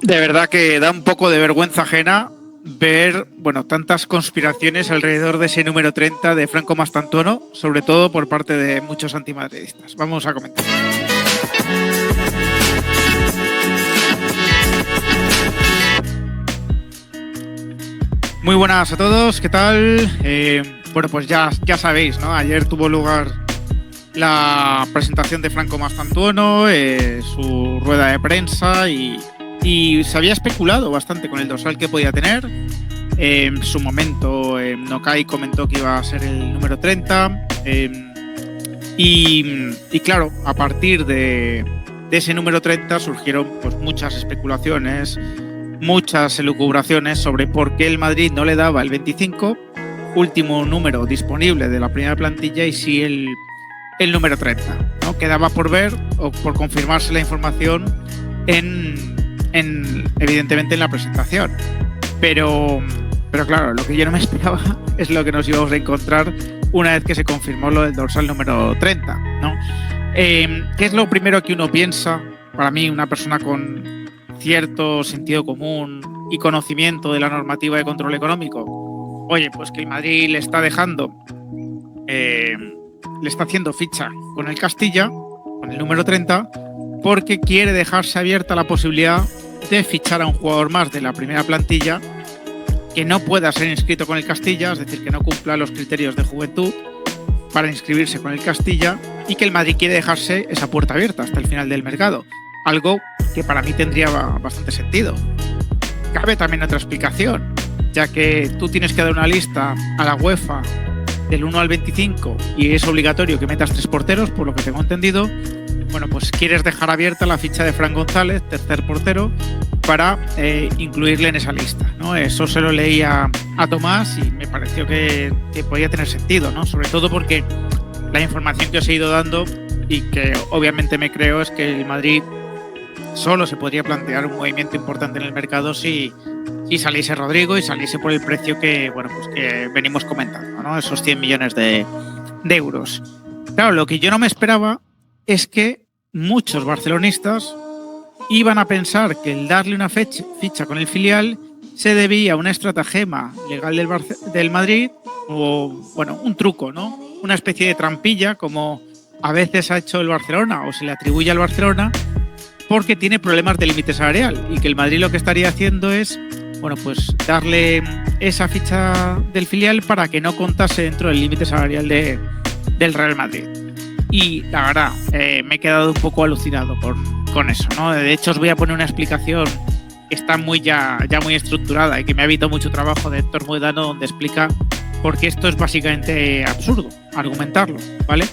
De verdad que da un poco de vergüenza ajena ver, bueno, tantas conspiraciones alrededor de ese número 30 de Franco Mastantuono, sobre todo por parte de muchos antimadridistas. Vamos a comentar. Muy buenas a todos, ¿qué tal? Bueno, pues ya sabéis, ¿no? Ayer tuvo lugar la presentación de Franco Mastantuono, su rueda de prensa y se había especulado bastante con el dorsal que podía tener. En su momento, Nokai comentó que iba a ser el número 30. Y claro, a partir de ese número 30 surgieron pues muchas especulaciones, muchas elucubraciones sobre por qué el Madrid no le daba el 25, último número disponible de la primera plantilla, y sí el número 30, ¿no? Quedaba por ver o por confirmarse la información evidentemente en la presentación. Pero claro, lo que yo no me esperaba es lo que nos íbamos a encontrar una vez que se confirmó lo del dorsal número 30, ¿no? ¿Qué es lo primero que uno piensa? Para mí, una persona con cierto sentido común y conocimiento de la normativa de control económico, oye, pues que el Madrid le está dejando, le está haciendo ficha con el Castilla, con el número 30, porque quiere dejarse abierta la posibilidad de fichar a un jugador más de la primera plantilla que no pueda ser inscrito con el Castilla, es decir, que no cumpla los criterios de juventud para inscribirse con el Castilla, y que el Madrid quiere dejarse esa puerta abierta hasta el final del mercado. Algo que para mí tendría bastante sentido. Cabe también otra explicación, ya que tú tienes que dar una lista a la UEFA del 1 al 25 y es obligatorio que metas 3 porteros, por lo que tengo entendido. Bueno, pues quieres dejar abierta la ficha de Fran González, tercer portero, para incluirle en esa lista, ¿no? Eso se lo leí a Tomás y me pareció que podía tener sentido, ¿no? Sobre todo porque la información que os he ido dando y que obviamente me creo es que el Madrid solo se podría plantear un movimiento importante en el mercado si saliese Rodrigo y saliese por el precio que, bueno, pues que venimos comentando, ¿no? Esos 100 millones de euros. Claro, lo que yo no me esperaba es que muchos barcelonistas iban a pensar que el darle una ficha con el filial se debía a una estratagema legal del Madrid o, bueno, un truco, ¿no? Una especie de trampilla, como a veces ha hecho el Barcelona o se le atribuye al Barcelona, porque tiene problemas de límite salarial y que el Madrid lo que estaría haciendo es, bueno, pues darle esa ficha del filial para que no contase dentro del límite salarial del Real Madrid. Y la verdad, me he quedado un poco alucinado con eso, ¿no? De hecho, os voy a poner una explicación que está ya muy estructurada y que me ha evitado mucho trabajo, de Héctor Moedano, donde explica por qué esto es básicamente absurdo, argumentarlo, ¿vale?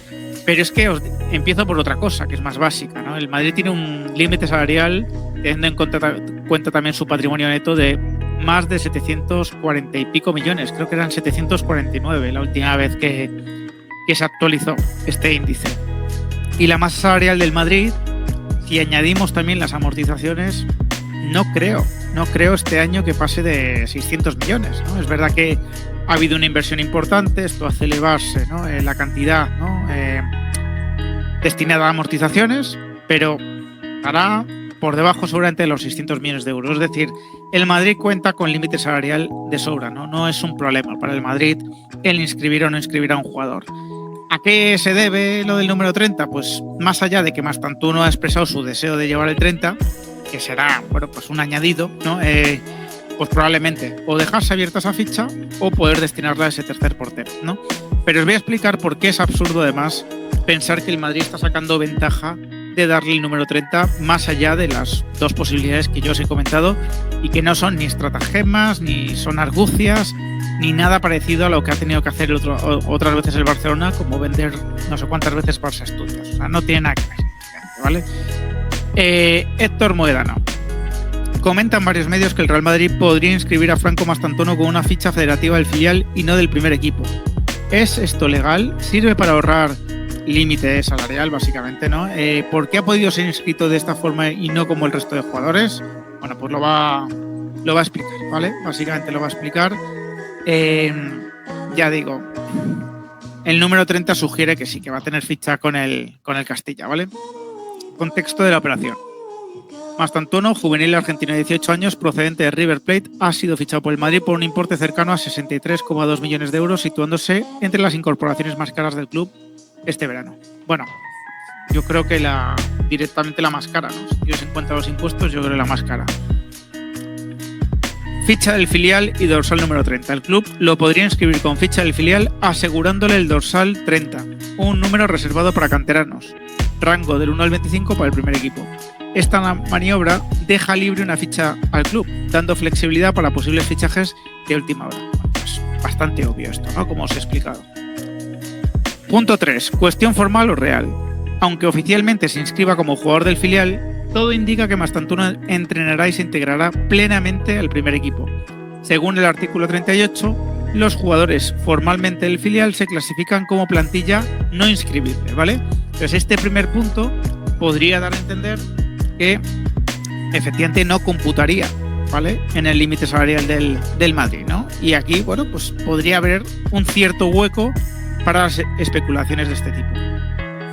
Pero es que empiezo por otra cosa, que es más básica, ¿no? El Madrid tiene un límite salarial, teniendo en cuenta también su patrimonio neto, de más de 740 y pico millones. Creo que eran 749 la última vez que se actualizó este índice. Y la masa salarial del Madrid, si añadimos también las amortizaciones, no creo este año que pase de 600 millones, ¿no? Es verdad que ha habido una inversión importante, esto hace elevarse, ¿no? La cantidad, ¿no? Destinada a amortizaciones, pero estará por debajo seguramente de los 600 millones de euros. Es decir, el Madrid cuenta con límite salarial de sobra, ¿no? No es un problema para el Madrid el inscribir o no inscribir a un jugador. ¿A qué se debe lo del número 30? Pues más allá de que Mastantuono ha expresado su deseo de llevar el 30, que será, bueno, pues un añadido, ¿no? Pues probablemente o dejarse abierta esa ficha o poder destinarla a ese tercer portero, ¿no? Pero os voy a explicar por qué es absurdo, además, pensar que el Madrid está sacando ventaja de darle el número 30 más allá de las dos posibilidades que yo os he comentado y que no son ni estratagemas, ni son argucias, ni nada parecido a lo que ha tenido que hacer otras veces el Barcelona, como vender no sé cuántas veces Barça Estudios. O sea, no tiene nada que ver, ¿vale? Héctor Moedano comenta en varios medios que el Real Madrid podría inscribir a Franco Mastantuono con una ficha federativa del filial y no del primer equipo. ¿Es esto legal? ¿Sirve para ahorrar límite salarial, básicamente, ¿no? ¿Por qué ha podido ser inscrito de esta forma y no como el resto de jugadores? Bueno, pues lo va a explicar, ¿vale? Básicamente lo va a explicar. Ya digo, el número 30 sugiere que sí, que va a tener ficha con el Castilla, ¿vale? Contexto de la operación. Mastantuono, juvenil argentino de 18 años, procedente de River Plate, ha sido fichado por el Madrid por un importe cercano a 63,2 millones de euros, situándose entre las incorporaciones más caras del club este verano. Bueno, yo creo que directamente la más cara, ¿no? Si tienes en cuenta los impuestos, yo creo que la más cara. Ficha del filial y dorsal número 30. El club lo podría inscribir con ficha del filial asegurándole el dorsal 30, un número reservado para canteranos, rango del 1 al 25 para el primer equipo. Esta maniobra deja libre una ficha al club, dando flexibilidad para posibles fichajes de última hora. Bueno, pues bastante obvio esto, ¿no? Como os he explicado. Punto 3. Cuestión formal o real. Aunque oficialmente se inscriba como jugador del filial, todo indica que Mastantuono entrenará y se integrará plenamente al primer equipo. Según el artículo 38, los jugadores formalmente del filial se clasifican como plantilla no inscribible, ¿vale? Entonces este primer punto podría dar a entender que efectivamente no computaría, ¿vale?, en el límite salarial del Madrid, ¿no? Y aquí, bueno, pues podría haber un cierto hueco para las especulaciones de este tipo.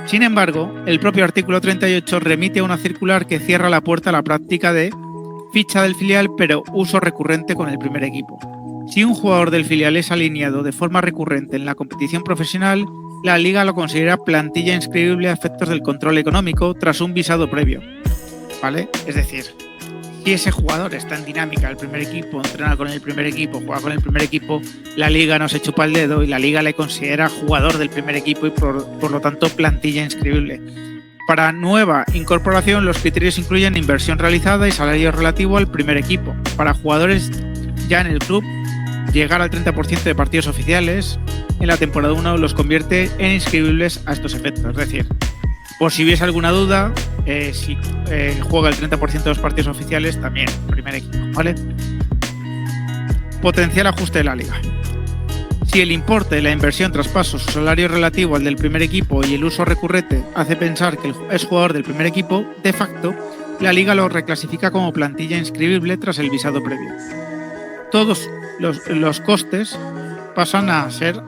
Sin embargo, el propio artículo 38 remite a una circular que cierra la puerta a la práctica de ficha del filial, pero uso recurrente con el primer equipo. Si un jugador del filial es alineado de forma recurrente en la competición profesional, la Liga lo considera plantilla inscribible a efectos del control económico tras un visado previo, ¿vale? Es decir, si ese jugador está en dinámica del primer equipo, entrena con el primer equipo, juega con el primer equipo, la Liga no se chupa el dedo y la Liga le considera jugador del primer equipo y por lo tanto plantilla inscribible. Para nueva incorporación, los criterios incluyen inversión realizada y salario relativo al primer equipo. Para jugadores ya en el club, llegar al 30% de partidos oficiales en la temporada 1 los convierte en inscribibles a estos efectos. Es decir, por si hubiese alguna duda, si juega el 30% de los partidos oficiales, también primer equipo, ¿vale? Potencial ajuste de la Liga. Si el importe de la inversión, traspaso, su salario relativo al del primer equipo y el uso recurrente hace pensar que es jugador del primer equipo, de facto, la Liga lo reclasifica como plantilla inscribible tras el visado previo. Todos los costes pasan a ser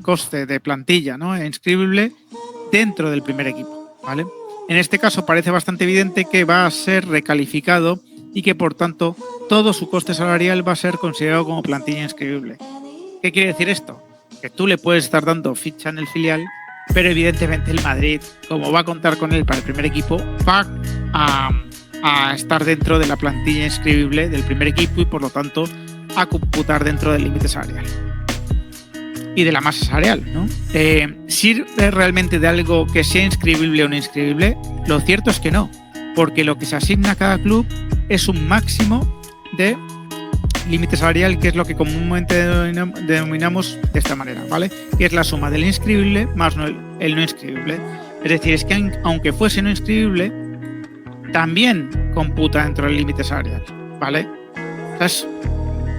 coste de plantilla, ¿no?, inscribible dentro del primer equipo, ¿vale? En este caso parece bastante evidente que va a ser recalificado y que por tanto todo su coste salarial va a ser considerado como plantilla inscribible. ¿Qué quiere decir esto? Que tú le puedes estar dando ficha en el filial, pero evidentemente el Madrid, como va a contar con él para el primer equipo, va a estar dentro de la plantilla inscribible del primer equipo y por lo tanto a computar dentro del límite salarial y de la masa salarial, ¿no? ¿Sirve realmente de algo que sea inscribible o no inscribible? Lo cierto es que no, porque lo que se asigna a cada club es un máximo de límite salarial, que es lo que comúnmente denominamos de esta manera, ¿vale? Que es la suma del inscribible más el no inscribible. Es decir, es que aunque fuese no inscribible, también computa dentro del límite salarial, ¿vale? O sea, es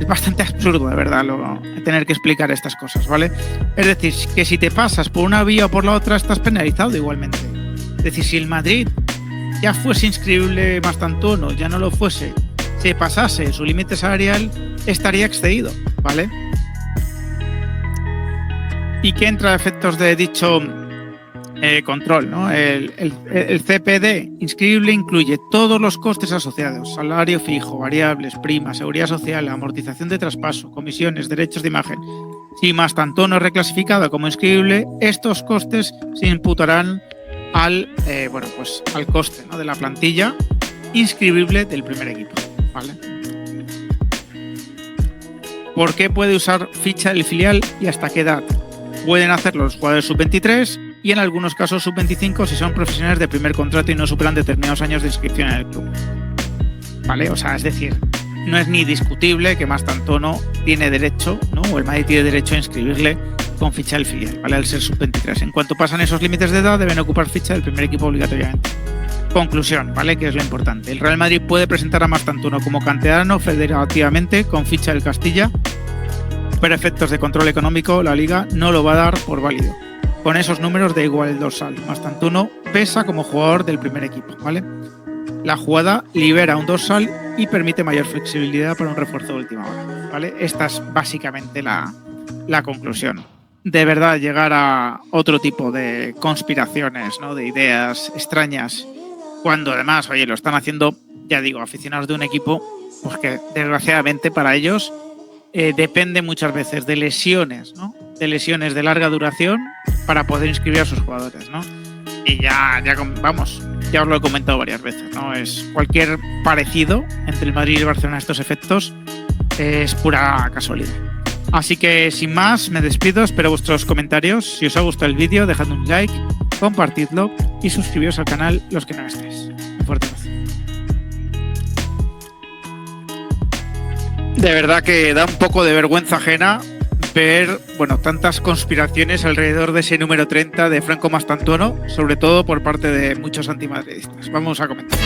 bastante absurdo, de verdad, tener que explicar estas cosas, ¿vale? Es decir, que si te pasas por una vía o por la otra, estás penalizado igualmente. Es decir, si el Madrid ya fuese inscribible Mastantuono, ya no lo fuese, se pasase su límite salarial, estaría excedido, ¿vale? ¿Y qué entra a efectos de dicho control, ¿no? El CPD inscribible incluye todos los costes asociados: salario fijo, variables, primas, seguridad social, amortización de traspaso, comisiones, derechos de imagen. Si Mastantuono es reclasificado como inscribible, estos costes se imputarán al coste, ¿no?, de la plantilla inscribible del primer equipo, ¿vale? ¿Por qué puede usar ficha del filial y hasta qué edad? Pueden hacerlo los jugadores sub-23 y en algunos casos sub-25 si son profesionales de primer contrato y no superan determinados años de inscripción en el club, ¿vale? O sea, es decir, no es ni discutible que Mastantuono tiene derecho, ¿no?, o el Madrid tiene derecho a inscribirle con ficha del filial, ¿vale?, al ser sub-23. En cuanto pasan esos límites de edad, deben ocupar ficha del primer equipo obligatoriamente. Conclusión, ¿vale?, que es lo importante. El Real Madrid puede presentar a Mastantuono como canterano federativamente con ficha del Castilla, pero a efectos de control económico la Liga no lo va a dar por válido. Con esos números da igual el dorsal. Mastantuono pesa como jugador del primer equipo, ¿vale? La jugada libera un dorsal y permite mayor flexibilidad para un refuerzo de última hora, ¿vale? Esta es básicamente la conclusión. De verdad, llegar a otro tipo de conspiraciones, ¿no?, de ideas extrañas cuando además, oye, lo están haciendo, ya digo, aficionados de un equipo, pues que desgraciadamente para ellos depende muchas veces de lesiones, ¿no? De lesiones de larga duración para poder inscribir a sus jugadores, ¿no? Y vamos, ya os lo he comentado varias veces, ¿no? Es cualquier parecido entre el Madrid y el Barcelona a estos efectos es pura casualidad. Así que sin más, me despido, espero vuestros comentarios. Si os ha gustado el vídeo, dejadme un like, compartidlo y suscribiros al canal los que no estéis. Un fuerte abrazo. De verdad que da un poco de vergüenza ajena ver, bueno, tantas conspiraciones alrededor de ese número 30 de Franco Mastantuono, sobre todo por parte de muchos antimadridistas. Vamos a comentar.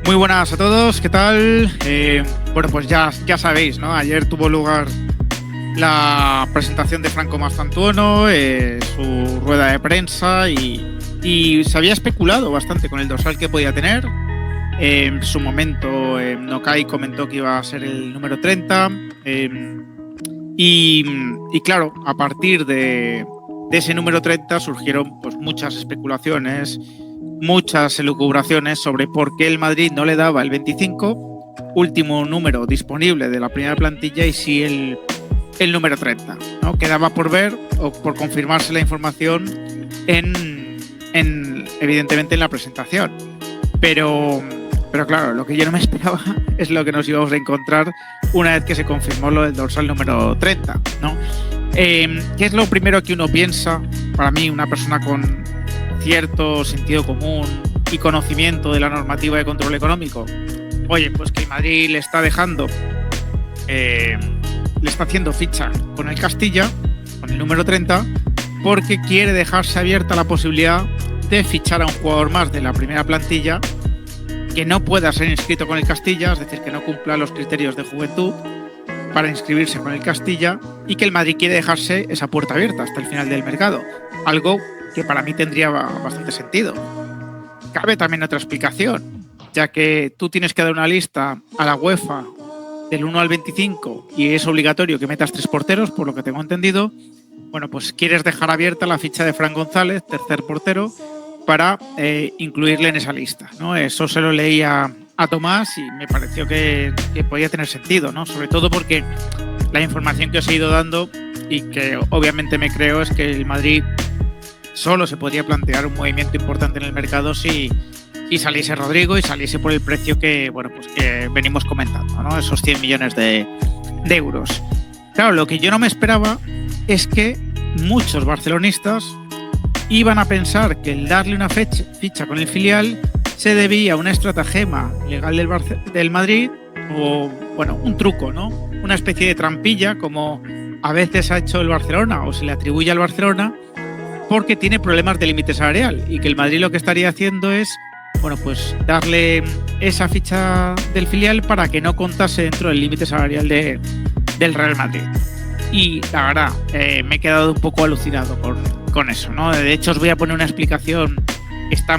Muy buenas a todos, ¿qué tal? Bueno, pues ya sabéis, ¿no? Ayer tuvo lugar la presentación de Franco Mastantuono, su rueda de prensa y se había especulado bastante con el dorsal que podía tener. En su momento, Nokai comentó que iba a ser el número 30. Y claro, a partir de ese número 30 surgieron pues muchas especulaciones, muchas elucubraciones sobre por qué el Madrid no le daba el 25, último número disponible de la primera plantilla, y sí el número 30, ¿no? Quedaba por ver o por confirmarse la información evidentemente en la presentación. Pero claro, lo que yo no me esperaba es lo que nos íbamos a encontrar una vez que se confirmó lo del dorsal número 30, ¿no? ¿Qué es lo primero que uno piensa? Para mí, una persona con cierto sentido común y conocimiento de la normativa de control económico, oye, pues que el Madrid le está dejando, le está haciendo ficha con el Castilla, con el número 30, porque quiere dejarse abierta la posibilidad de fichar a un jugador más de la primera plantilla que no pueda ser inscrito con el Castilla, es decir, que no cumpla los criterios de juventud para inscribirse con el Castilla, y que el Madrid quiere dejarse esa puerta abierta hasta el final del mercado. Algo que para mí tendría bastante sentido. Cabe también otra explicación, ya que tú tienes que dar una lista a la UEFA del 1 al 25 y es obligatorio que metas 3 porteros, por lo que tengo entendido. Bueno, pues quieres dejar abierta la ficha de Fran González, tercer portero, para incluirle en esa lista, ¿no? Eso se lo leí a Tomás y me pareció que podía tener sentido, ¿no? Sobre todo porque la información que os he ido dando y que obviamente me creo es que el Madrid solo se podría plantear un movimiento importante en el mercado si saliese Rodrigo y saliese por el precio que, bueno, pues que venimos comentando, ¿no? Esos 100 millones de euros. Claro, lo que yo no me esperaba es que muchos barcelonistas iban a pensar que el darle una ficha con el filial se debía a una estratagema legal del Madrid o, bueno, un truco, ¿no? Una especie de trampilla, como a veces ha hecho el Barcelona o se le atribuye al Barcelona, porque tiene problemas de límite salarial y que el Madrid lo que estaría haciendo es, bueno, pues darle esa ficha del filial para que no contase dentro del límite salarial del Real Madrid. Y la verdad, me he quedado un poco alucinado con eso, ¿no? De hecho, os voy a poner una explicación que está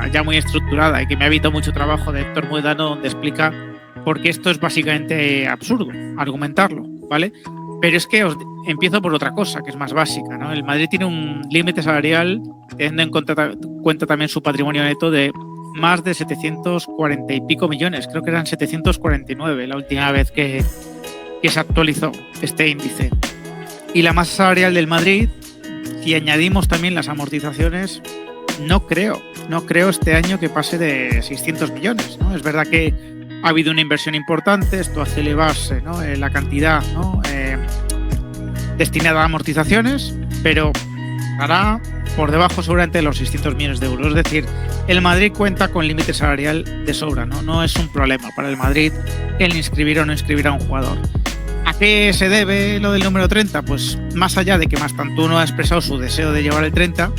ya muy estructurada y que me ha evitado mucho trabajo, de Héctor Muedano, donde explica por qué esto es básicamente absurdo, argumentarlo, ¿vale? Pero es que os empiezo por otra cosa, que es más básica, ¿no? El Madrid tiene un límite salarial, teniendo en cuenta también su patrimonio neto, de más de 740 y pico millones. Creo que eran 749 la última vez que se actualizó este índice. Y la masa salarial del Madrid, si añadimos también las amortizaciones, no creo este año que pase de 600 millones, ¿no? Es verdad que ha habido una inversión importante, esto hace elevarse, ¿no? La cantidad, ¿no? Destinada a amortizaciones, pero estará por debajo seguramente de los 600 millones de euros. Es decir, el Madrid cuenta con límite salarial de sobra, ¿no? No es un problema para el Madrid el inscribir o no inscribir a un jugador. ¿A qué se debe lo del número 30? Pues más allá de que Mastantuono ha expresado su deseo de llevar el 30,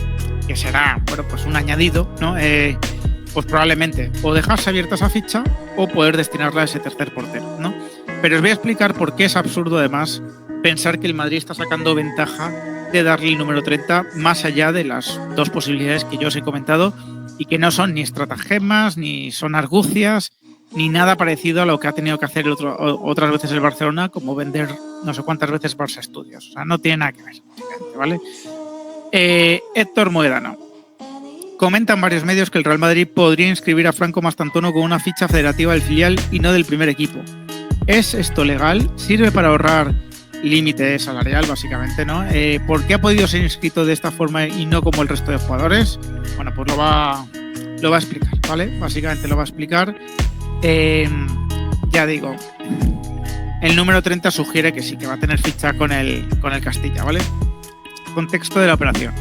que será, bueno, pues un añadido, ¿no? Pues probablemente o dejarse abierta esa ficha o poder destinarla a ese tercer portero, ¿no? Pero os voy a explicar por qué es absurdo, además, pensar que el Madrid está sacando ventaja de darle el número 30 más allá de las dos posibilidades que yo os he comentado y que no son ni estratagemas, ni son argucias, ni nada parecido a lo que ha tenido que hacer otras veces el Barcelona, como vender no sé cuántas veces Barça Estudios. O sea, no tiene nada que ver, ¿vale? Héctor Moedano. Comentan varios medios que el Real Madrid podría inscribir a Franco Mastantuono con una ficha federativa del filial y no del primer equipo. ¿Es esto legal? ¿Sirve para ahorrar límite salarial, básicamente, ¿no? ¿Por qué ha podido ser inscrito de esta forma y no como el resto de jugadores? Bueno, pues lo va a explicar, ¿vale? Básicamente lo va a explicar. Ya digo, el número 30 sugiere que sí, que va a tener ficha con el Castilla, ¿vale? Contexto de la operación.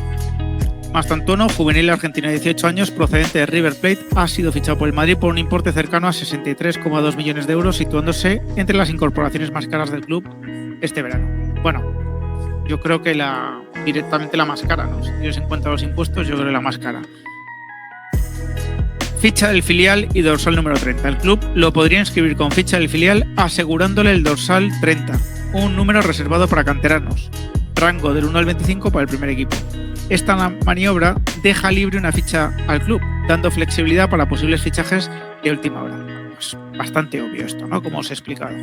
Mastantuono, juvenil argentino de 18 años, procedente de River Plate, ha sido fichado por el Madrid por un importe cercano a 63,2 millones de euros, situándose entre las incorporaciones más caras del club este verano. Bueno, yo creo que directamente la más cara, ¿no? Si tienes en cuenta los impuestos, yo creo que la más cara. Ficha del filial y dorsal número 30. El club lo podría inscribir con ficha del filial asegurándole el dorsal 30, un número reservado para canteranos, rango del 1 al 25 para el primer equipo. Esta maniobra deja libre una ficha al club, dando flexibilidad para posibles fichajes de última hora. Pues bastante obvio esto, ¿no? Como os he explicado.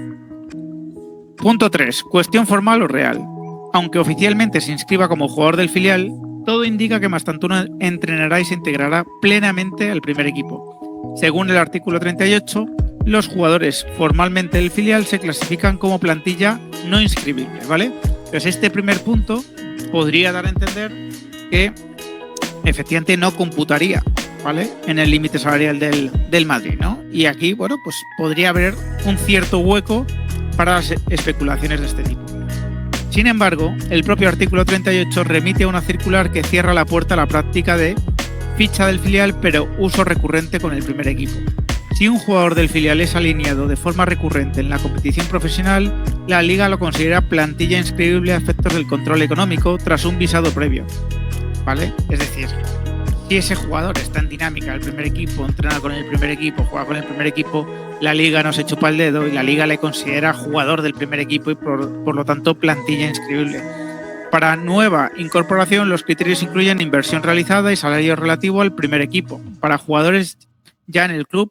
Punto 3. Cuestión formal o real. Aunque oficialmente se inscriba como jugador del filial, todo indica que Mastantuono entrenará y se integrará plenamente al primer equipo. Según el artículo 38, los jugadores formalmente del filial se clasifican como plantilla no inscribible, ¿vale? Pues este primer punto podría dar a entender que efectivamente no computaría, ¿vale?, en el límite salarial del Madrid, ¿no? Y aquí, bueno, pues podría haber un cierto hueco para las especulaciones de este tipo. Sin embargo, el propio artículo 38 remite a una circular que cierra la puerta a la práctica de ficha del filial, pero uso recurrente con el primer equipo. Si un jugador del filial es alineado de forma recurrente en la competición profesional, la Liga lo considera plantilla inscribible a efectos del control económico tras un visado previo, ¿vale? Es decir, si ese jugador está en dinámica del primer equipo, entrena con el primer equipo, juega con el primer equipo, la Liga no se chupa el dedo y la Liga le considera jugador del primer equipo y por lo tanto plantilla inscribible. Para nueva incorporación, los criterios incluyen inversión realizada y salario relativo al primer equipo. Para jugadores ya en el club,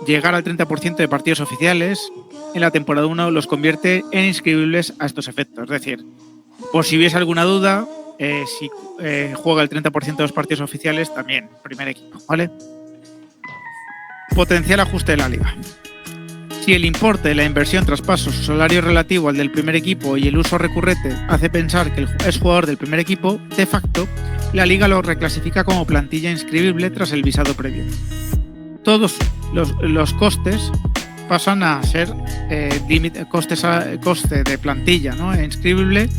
llegar al 30% de partidos oficiales en la temporada 1 los convierte en inscribibles a estos efectos. Es decir, por si hubiese alguna duda, si juega el 30% de los partidos oficiales, también primer equipo, ¿vale? Potencial ajuste de la Liga. Si el importe de la inversión, traspaso, su salario relativo al del primer equipo y el uso recurrente hace pensar que es jugador del primer equipo, de facto, la Liga lo reclasifica como plantilla inscribible tras el visado previo. Todos los costes pasan a ser coste de plantilla, ¿no?, inscribible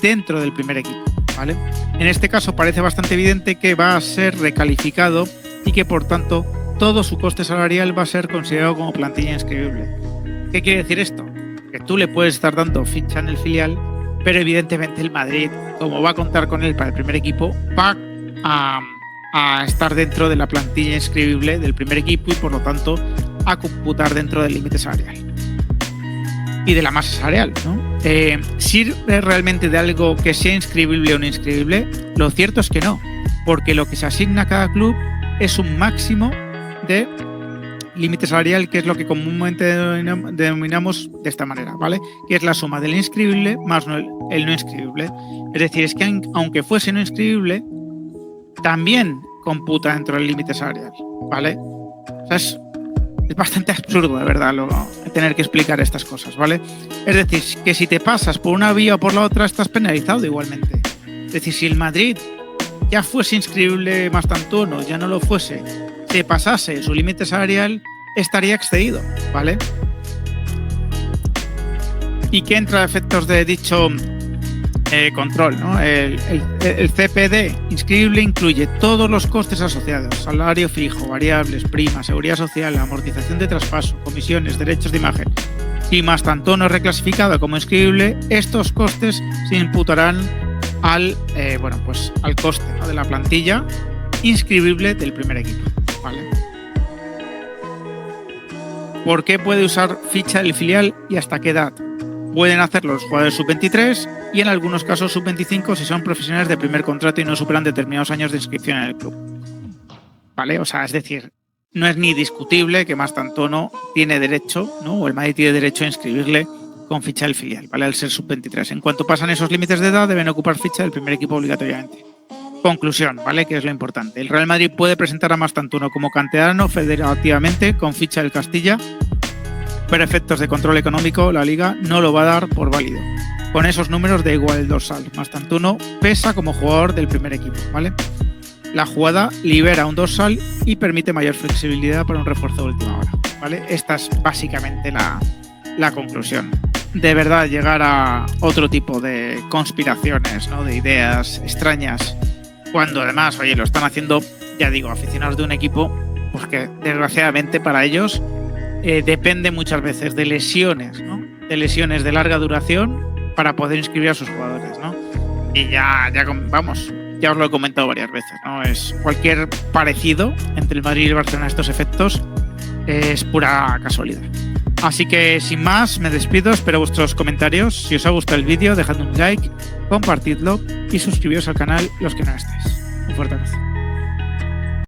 dentro del primer equipo, ¿vale? En este caso parece bastante evidente que va a ser recalificado y que por tanto todo su coste salarial va a ser considerado como plantilla inscribible. ¿Qué quiere decir esto? Que tú le puedes estar dando ficha en el filial, pero evidentemente el Madrid, como va a contar con él para el primer equipo, va a estar dentro de la plantilla inscribible del primer equipo y por lo tanto a computar dentro del límite salarial y de la masa salarial, ¿no? ¿Sirve realmente de algo que sea inscribible o no inscribible? Lo cierto es que no, porque lo que se asigna a cada club es un máximo de límite salarial, que es lo que comúnmente denominamos de esta manera, ¿vale? Que es la suma del inscribible más el no inscribible. Es decir, es que aunque fuese no inscribible, también computa dentro del límite salarial, ¿vale? O sea, es bastante absurdo, de verdad, tener que explicar estas cosas, ¿vale? Es decir, que si te pasas por una vía o por la otra, estás penalizado igualmente. Es decir, si el Madrid ya fuese inscribible Mastantuono, ya no lo fuese, se pasase su límite salarial, estaría excedido, ¿vale? ¿Y qué entra a efectos de dicho control, ¿no? El CPD inscribible incluye todos los costes asociados: salario fijo, variables, primas, seguridad social, amortización de traspaso, comisiones, derechos de imagen. Si Mastantuono es reclasificado como inscribible, estos costes se imputarán al coste, ¿no?, de la plantilla inscribible del primer equipo, ¿vale? ¿Por qué puede usar ficha del filial y hasta qué edad? Pueden hacerlo los jugadores sub-23 y en algunos casos sub-25 si son profesionales de primer contrato y no superan determinados años de inscripción en el club, ¿vale? O sea, es decir, no es ni discutible que Mastantuono tiene derecho, ¿no?, o el Madrid tiene derecho a inscribirle con ficha del filial, ¿vale? Al ser sub-23. En cuanto pasan esos límites de edad, deben ocupar ficha del primer equipo obligatoriamente. Conclusión, ¿vale? Que es lo importante. El Real Madrid puede presentar a Mastantuono como canterano federativamente con ficha del Castilla, pero efectos de control económico la Liga no lo va a dar por válido. Con esos números da igual el dorsal. Mastantuono pesa como jugador del primer equipo, ¿vale? La jugada libera un dorsal y permite mayor flexibilidad para un refuerzo de última hora, ¿vale? Esta es básicamente la conclusión. De verdad, llegar a otro tipo de conspiraciones, ¿no? De ideas extrañas, cuando además, oye, lo están haciendo, ya digo, aficionados de un equipo, pues que desgraciadamente para ellos depende muchas veces de lesiones, ¿no? De lesiones de larga duración para poder inscribir a sus jugadores, ¿no? Y vamos, ya os lo he comentado varias veces, ¿no? Es cualquier parecido entre el Madrid y el Barcelona a estos efectos es pura casualidad. Así que sin más, me despido, espero vuestros comentarios. Si os ha gustado el vídeo, dejad un like, compartidlo y suscribiros al canal los que no estáis. Un fuerte abrazo.